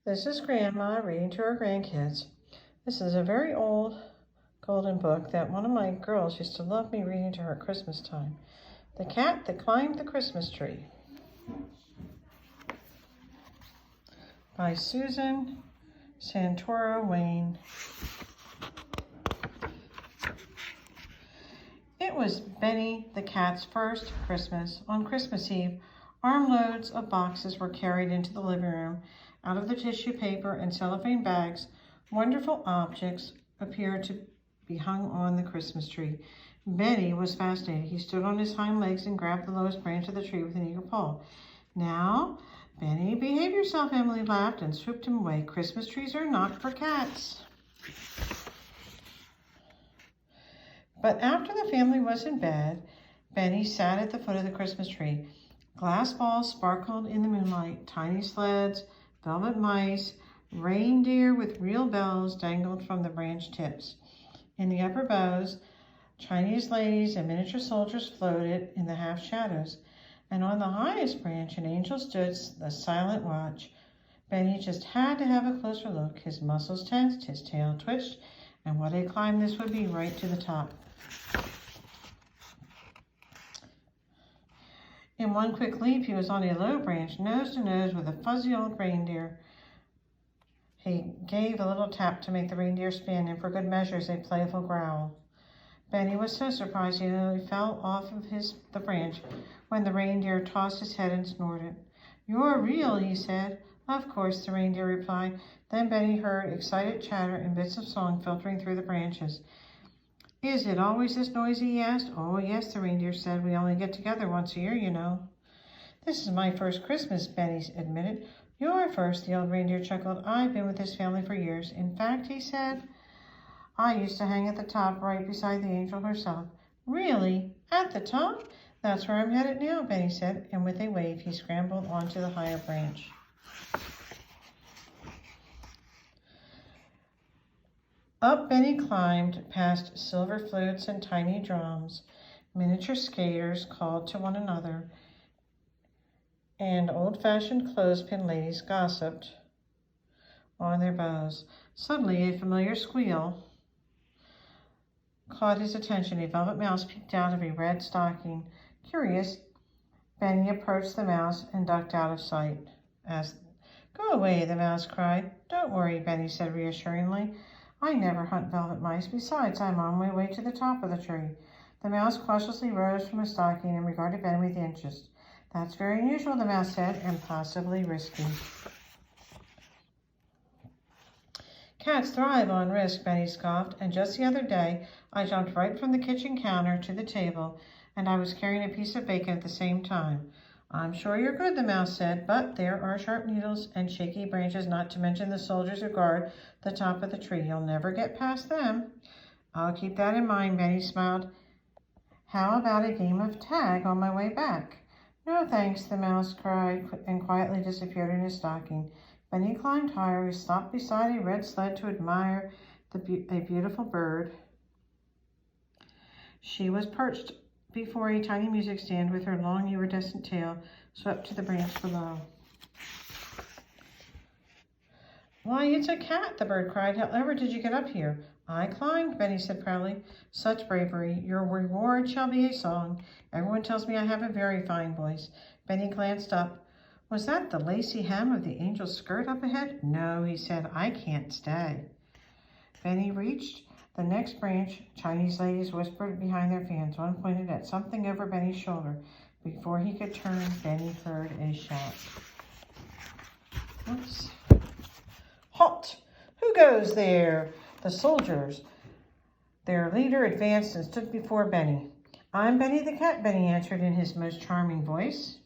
This is Grandma reading to her grandkids. This is a very old golden book that one of my girls used to love me reading to her at Christmas time. The Cat That Climbed the Christmas Tree by Susan Santoro Wayne. It was Benny the cat's first Christmas. On Christmas Eve, armloads of boxes were carried into the living room. Out of the tissue paper and cellophane bags, wonderful objects appeared to be hung on the Christmas tree. Benny was fascinated. He stood on his hind legs and grabbed the lowest branch of the tree with an eager paw. "Now, Benny, behave yourself," Emily laughed and swooped him away. "Christmas trees are not for cats." But after the family was in bed, Benny sat at the foot of the Christmas tree. Glass balls sparkled in the moonlight. Tiny sleds, velvet mice, reindeer with real bells dangled from the branch tips. In the upper boughs, Chinese ladies and miniature soldiers floated in the half shadows. And on the highest branch, an angel stood the silent watch. Benny just had to have a closer look. His muscles tensed, his tail twitched, and what a climb this would be right to the top. In one quick leap, he was on a low branch, nose to nose with a fuzzy old reindeer. He gave a little tap to make the reindeer spin, and for good measure, a playful growl. Benny was so surprised he nearly fell off of the branch when the reindeer tossed his head and snorted. "You're real," he said. "Of course," the reindeer replied. Then Benny heard excited chatter and bits of song filtering through the branches. "Is it always this noisy?" he asked. "Oh, yes," the reindeer said. "We only get together once a year, you know." "This is my first Christmas," Benny admitted. "Your first," the old reindeer chuckled. "I've been with this family for years. In fact," he said, "I used to hang at the top right beside the angel herself." "Really? At the top?" "That's where I'm headed now," Benny said, and with a wave he scrambled onto the higher branch. Up Benny climbed, past silver flutes and tiny drums. Miniature skaters called to one another, and old-fashioned clothespin ladies gossiped on their bows. Suddenly, a familiar squeal caught his attention. A velvet mouse peeked out of a red stocking. Curious, Benny approached the mouse and ducked out of sight. "Go away," the mouse cried. "Don't worry," Benny said reassuringly. "I never hunt velvet mice. Besides, I'm on my way to the top of the tree." The mouse cautiously rose from his stocking and regarded Benny with interest. "That's very unusual," the mouse said, "and possibly risky." "Cats thrive on risk," Benny scoffed, "and just the other day I jumped right from the kitchen counter to the table, and I was carrying a piece of bacon at the same time." "I'm sure you're good," the mouse said, "but there are sharp needles and shaky branches, not to mention the soldiers who guard the top of the tree. You'll never get past them." "I'll keep that in mind," Benny smiled. "How about a game of tag on my way back?" "No, thanks," the mouse cried and quietly disappeared in his stocking. Benny climbed higher. He stopped beside a red sled to admire a beautiful bird. She was perched before a tiny music stand with her long iridescent tail swept to the branch below. "Why, it's a cat," the bird cried. "However did you get up here?" "I climbed," Benny said proudly. "Such bravery. Your reward shall be a song. Everyone tells me I have a very fine voice." Benny glanced up. Was that the lacy hem of the angel's skirt up ahead? "No," he said, "I can't stay." Benny reached the next branch. Chinese ladies whispered behind their fans. One pointed at something over Benny's shoulder. Before he could turn, Benny heard a shout. Oops. "Halt! Who goes there?" The soldiers. Their leader advanced and stood before Benny. "I'm Benny the cat," Benny answered in his most charming voice.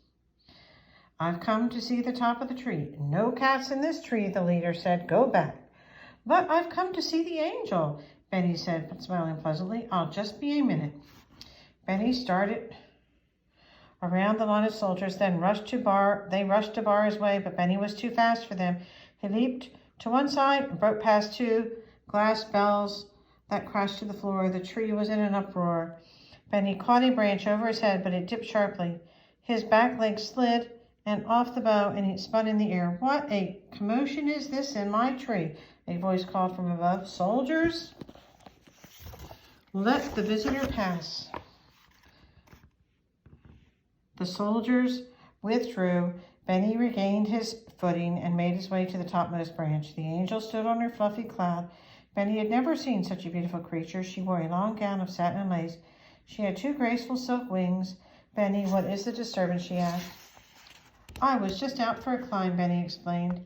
"I've come to see the top of the tree." "No cats in this tree," the leader said. "Go back." "But I've come to see the angel," Benny said, smiling pleasantly. "I'll just be a minute." Benny started around the line of soldiers, then rushed to bar his way, but Benny was too fast for them. He leaped to one side and broke past two glass bells that crashed to the floor. The tree was in an uproar. Benny caught a branch over his head, but it dipped sharply. His back leg slid, and off the bow, and it spun in the air. What a commotion is this in my tree? A voice called from above. Soldiers, let the visitor pass. The soldiers withdrew. Benny regained his footing and made his way to the topmost branch. The angel stood on her fluffy cloud. Benny had never seen such a beautiful creature. She wore a long gown of satin and lace. She had 2 graceful silk wings. Benny, what is the disturbance? She asked. I was just out for a climb, Benny explained.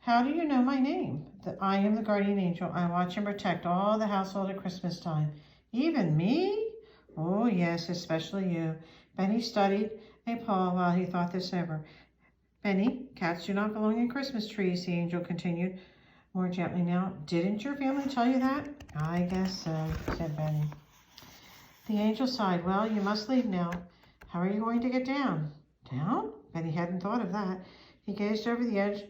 How do you know my name? I am the guardian angel. I watch and protect all the household at Christmas time. Even me? Oh, yes, especially you. Benny studied a paw while he thought this over. Benny, cats do not belong in Christmas trees, the angel continued, more gently now. Didn't your family tell you that? I guess so, said Benny. The angel sighed. Well, you must leave now. How are you going to get down? Down? Benny hadn't thought of that. He gazed over the edge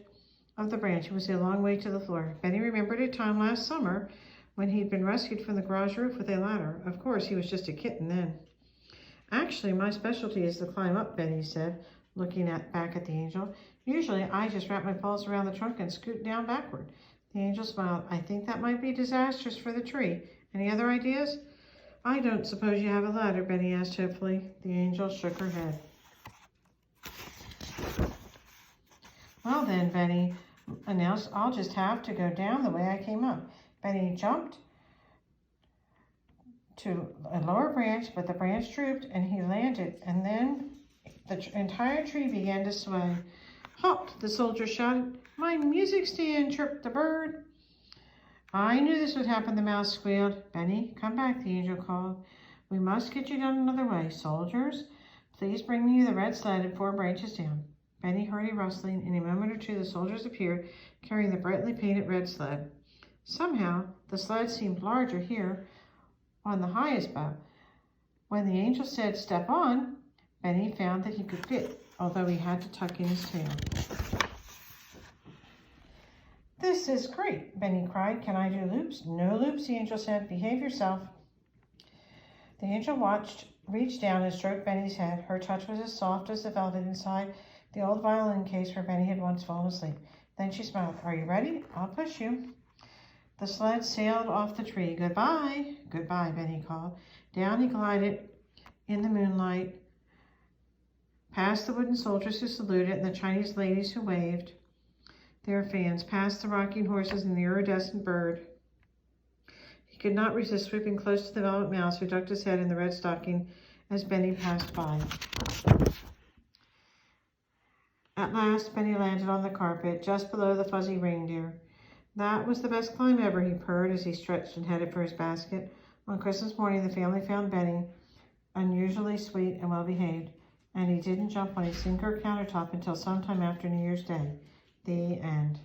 of the branch. It was a long way to the floor. Benny remembered a time last summer when he'd been rescued from the garage roof with a ladder. Of course, he was just a kitten then. Actually, my specialty is to climb up, Benny said, looking back at the angel. Usually, I just wrap my paws around the trunk and scoot down backward. The angel smiled. I think that might be disastrous for the tree. Any other ideas? I don't suppose you have a ladder, Benny asked hopefully. The angel shook her head. Well then, Benny announced, I'll just have to go down the way I came up. Benny jumped to a lower branch, but the branch drooped and he landed, and then the entire tree began to sway. Halt! The soldier shouted. My music stand, chirped the bird. I knew this would happen, the mouse squealed. Benny, come back, the angel called. We must get you down another way. Soldiers, please bring me the red sled and 4 branches down. Benny heard a rustling. In a moment or two, the soldiers appeared, carrying the brightly painted red sled. Somehow, the sled seemed larger here on the highest bough. When the angel said, step on, Benny found that he could fit, although he had to tuck in his tail. This is great, Benny cried. Can I do loops? No loops, the angel said. Behave yourself. The angel reached down and stroked Benny's head. Her touch was as soft as the velvet inside the old violin case where Benny had once fallen asleep. Then she smiled. Are you ready? I'll push you. The sled sailed off the tree. Goodbye. Goodbye, Benny called. Down he glided in the moonlight, past the wooden soldiers who saluted and the Chinese ladies who waved their fans, past the rocking horses and the iridescent bird. He could not resist swooping close to the velvet mouse who ducked his head in the red stocking as Benny passed by. At last, Benny landed on the carpet, just below the fuzzy reindeer. That was the best climb ever, he purred as he stretched and headed for his basket. On Christmas morning, the family found Benny unusually sweet and well-behaved, and he didn't jump on a sinker countertop until sometime after New Year's Day. The end.